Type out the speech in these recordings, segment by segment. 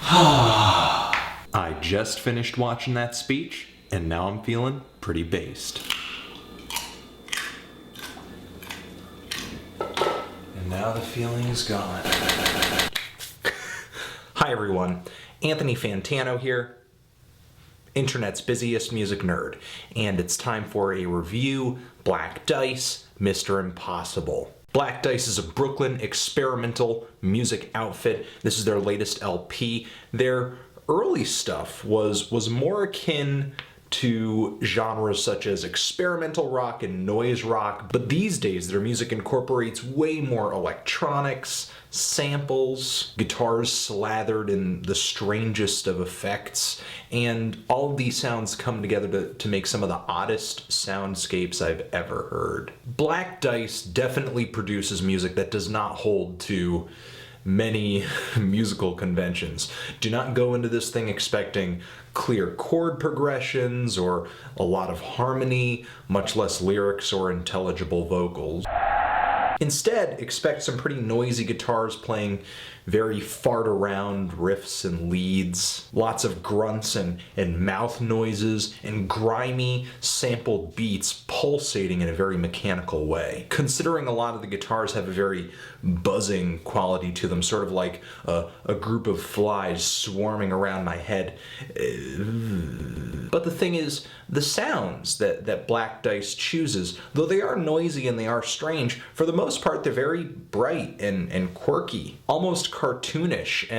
I just finished watching that speech, and now I'm feeling pretty based. And now the feeling is gone. Hi everyone, Anthony Fantano here, internet's busiest music nerd, and it's time for a review, Black Dice, Mr. Impossible. Black Dice is a Brooklyn experimental music outfit. This is their latest LP. Their early stuff was more akin to genres such as experimental rock and noise rock, but these days their music incorporates way more electronics, samples, guitars slathered in the strangest of effects, and all of these sounds come together to make some of the oddest soundscapes I've ever heard. Black Dice definitely produces music that does not hold to many musical conventions. Do not go into this thing expecting clear chord progressions or a lot of harmony, much less lyrics or intelligible vocals. Instead, expect some pretty noisy guitars playing very fart around riffs and leads, lots of grunts and mouth noises, and grimy sampled beats pulsating in a very mechanical way. Considering a lot of the guitars have a very buzzing quality to them, sort of like a group of flies swarming around my head. But the thing is, the sounds that Black Dice chooses, though they are noisy and they are strange, for the most part they're very bright and quirky, almost cartoonish,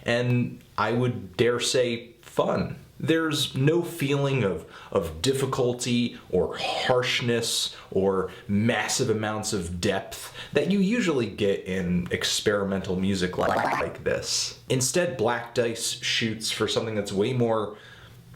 and I would dare say fun. There's no feeling of difficulty or harshness or massive amounts of depth that you usually get in experimental music like this. Instead, Black Dice shoots for something that's way more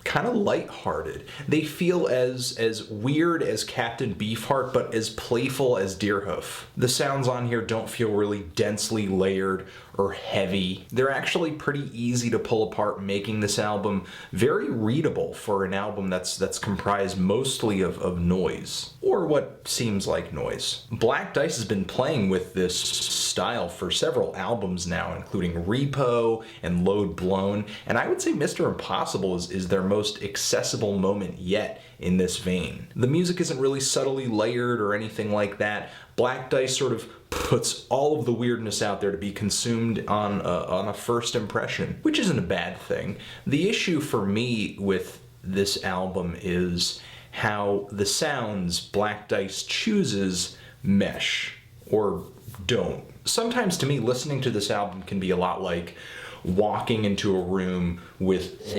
kind of lighthearted. They feel as weird as Captain Beefheart, but as playful as Deerhoof. The sounds on here don't feel really densely layered or heavy. They're actually pretty easy to pull apart, making this album very readable for an album that's comprised mostly of noise, or what seems like noise. Black Dice has been playing with this style for several albums now, including Repo and Load Blown, and I would say Mr. Impossible is their most accessible moment yet in this vein. The music isn't really subtly layered or anything like that. Black Dice sort of puts all of the weirdness out there to be consumed on a first impression, which isn't a bad thing. The issue for me with this album is how the sounds Black Dice chooses mesh, or don't. Sometimes to me, listening to this album can be a lot like walking into a room with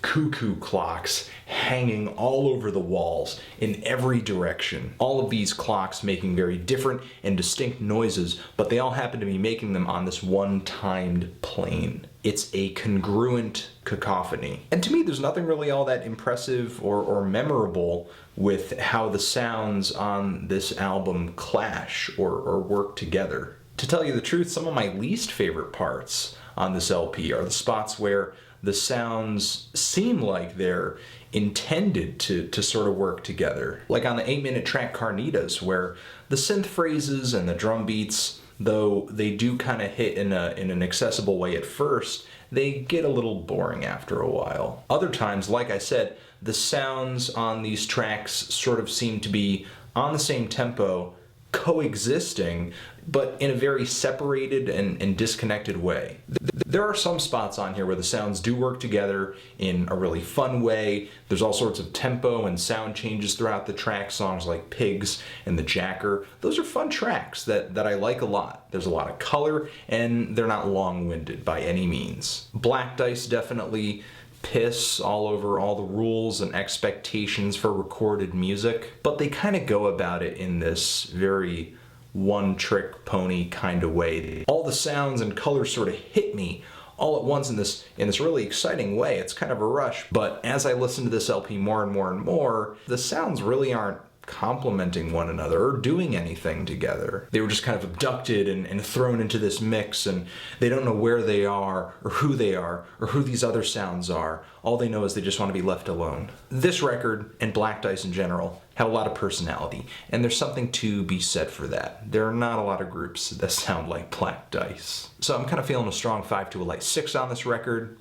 cuckoo clocks hanging all over the walls in every direction. All of these clocks making very different and distinct noises, but they all happen to be making them on this one timed plane. It's a congruent cacophony. And to me, there's nothing really all that impressive or memorable with how the sounds on this album clash or work together. To tell you the truth, some of my least favorite parts on this LP are the spots where the sounds seem like they're intended to sort of work together. Like on the 8-minute track Carnitas, where the synth phrases and the drum beats, though they do kind of hit in an accessible way at first, they get a little boring after a while. Other times, like I said, the sounds on these tracks sort of seem to be on the same tempo, coexisting, but in a very separated and disconnected way. There are some spots on here where the sounds do work together in a really fun way. There's all sorts of tempo and sound changes throughout the track, songs like Pigs and The Jacker. Those are fun tracks that I like a lot. There's a lot of color, and they're not long-winded by any means. Black Dice definitely piss all over all the rules and expectations for recorded music, but they kind of go about it in this very one-trick pony kind of way. All the sounds and colors sort of hit me all at once in this really exciting way. It's kind of a rush, but as I listen to this LP more and more and more, the sounds really aren't complementing one another or doing anything together. They were just kind of abducted and thrown into this mix, and they don't know where they are or who these other sounds are. All they know is they just want to be left alone. This record, and Black Dice in general, had a lot of personality, and there's something to be said for that. There are not a lot of groups that sound like Black Dice. So I'm kind of feeling a strong 5 to a light 6 on this record,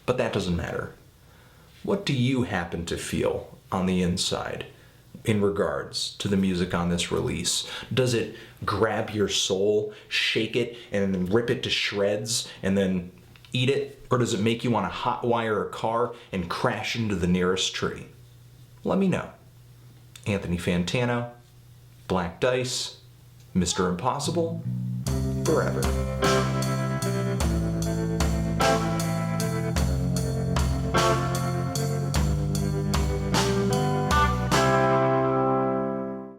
but that doesn't matter. What do you happen to feel on the inside in regards to the music on this release? Does it grab your soul, shake it, and then rip it to shreds, and then eat it? Or does it make you want to hotwire a car and crash into the nearest tree? Let me know. Anthony Fantano, Black Dice, Mr. Impossible, forever.